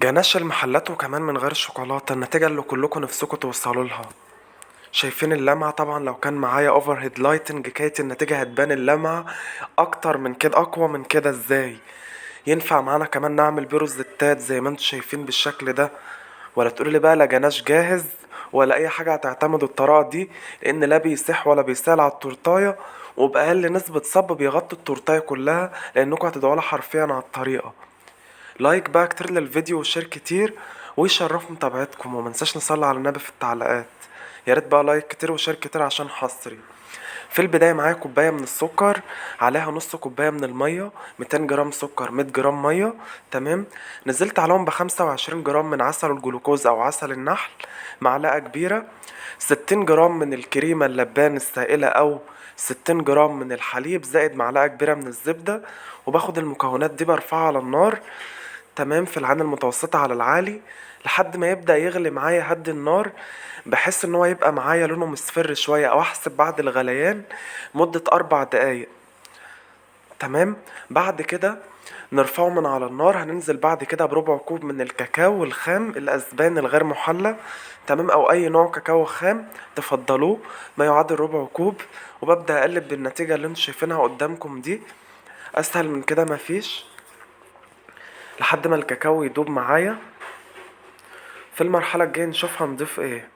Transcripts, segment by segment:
جناش المحلات وكمان من غير الشوكولاتة، النتيجة اللي كلكم نفسكم توصلوا لها. شايفين اللمعة؟ طبعا لو كان معايا اوفر هيد لايتنج كانت النتيجة هتبان اللمعة اكتر من كده، اقوى من كده. ازاي ينفع معانا كمان نعمل بيروزيتات زي ما انتم شايفين بالشكل ده؟ ولا تقولي لي بقى لا جناش جاهز ولا اي حاجة هتعتمدوا الطريقة دي، لان لا بيسيح ولا بيسال على التورتاية، وبأقل نسبة صب بيغطي التورتاية كلها، لانكم هتدعوا حرفيا على الطريقة. لايك بقى كتير للفيديو وشير كتير، ويشرف متابعتكم، ومنساش نصلي على النبي في التعليقات. يا ريت بقى لايك كتير وشير كتير عشان حصري. في البداية معايا كوباية من السكر، عليها نص كوباية من المية، 200 جرام سكر، 100 جرام مية. تمام. نزلت عليهم ب25 جرام من عسل الجلوكوز او عسل النحل، معلقة كبيرة، 60 جرام من الكريمة اللبان السائلة او 60 جرام من الحليب، زائد معلقة كبيرة من الزبدة. وباخد المكونات دي برفعها على النار، تمام، في العين المتوسطة على العالي، لحد ما يبدأ يغلي معايا. هدي النار بحس ان هو يبقى معايا لونه مصفر شوية، او احسب بعد الغليان مدة 4 دقايق. تمام. بعد كده نرفعه من على النار. هننزل بعد كده بربع كوب من الكاكاو الخام الاسبان الغير محلى، تمام، او اي نوع كاكاو خام تفضلوه، ما يعادل ربع كوب. وببدأ اقلب بالنتيجة اللي انتوا شايفينها قدامكم دي، اسهل من كده مفيش، لحد ما الكاكاو يدوب معايا. في المرحلة الجاية نشوف هنضيف ايه.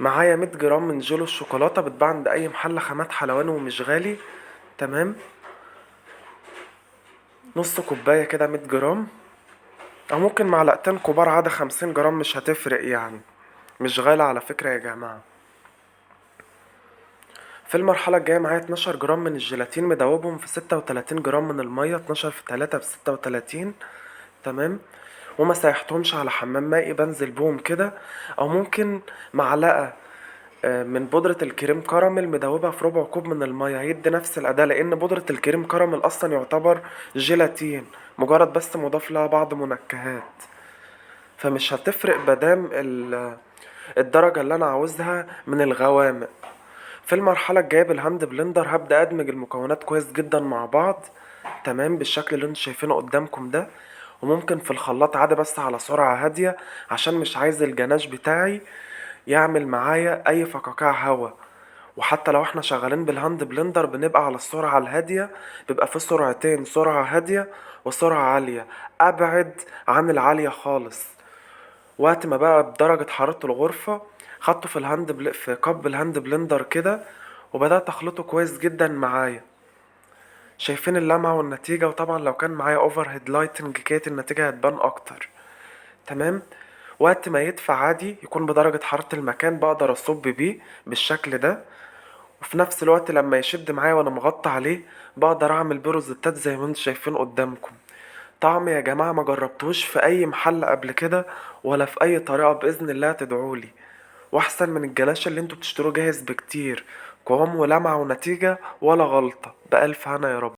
معايا 100 جرام من جيلو الشوكولاتة، بتباع عند اي محل خامات حلواني ومش غالي. تمام. نص كوباية كده 100 جرام، او ممكن معلقتين كبار عادة 50 جرام، مش هتفرق يعني، مش غالي على فكرة يا جماعة. في المرحلة الجاية معايا 12 جرام من الجيلاتين، مدوبهم في 36 جرام من المية، 12 في 3 ب36. تمام. وما سيحتهمش على حمام مائي، بنزل بهم كده. او ممكن معلقة من بودرة الكريم كراميل، مدوبها في ربع كوب من المية، هيدي نفس الأداة، لأن بودرة الكريم كراميل أصلا يعتبر جيلاتين، مجرد بس مضاف لها بعض منكهات، فمش هتفرق مادام الدرجة اللي أنا عاوزها من الغوامق. في المرحلة الجاية بالهاند بلندر هبدأ أدمج المكونات كويس جدا مع بعض، تمام، بالشكل اللي انتوا شايفينه قدامكم ده. وممكن في الخلاط عادي بس على سرعة هادية، عشان مش عايز الجناش بتاعي يعمل معايا اي فقاقيع هوا. وحتى لو احنا شغالين بالهاند بلندر بنبقى على السرعة الهادية، بيبقى في سرعتين، سرعة هادية وسرعة عالية، ابعد عن العالية خالص. وقت ما بقى بدرجة حرارة الغرفة، خدته في في كب الهاند بلندر كده، وبدأت اخلطه كويس جدا معايا. شايفين اللمعة والنتيجة؟ وطبعا لو كان معايا اوفر هيد لايتنج كانت النتيجة هتبان اكتر. تمام. وقت ما يدفع عادي يكون بدرجة حرارة المكان، بقدر اصب بيه بالشكل ده. وفي نفس الوقت لما يشد معايا وانا مغطى عليه، بقدر اعمل بروزتات زي ما انتم شايفين قدامكم. طعم يا جماعة ما جربتوش في اي محل قبل كده، ولا في اي طريقة، باذن الله تدعولي. واحسن من الجلاش اللي انتوا بتشتروه جاهز بكتير، قوام ولمعة ونتيجة ولا غلطة. بألف هنا يا رب.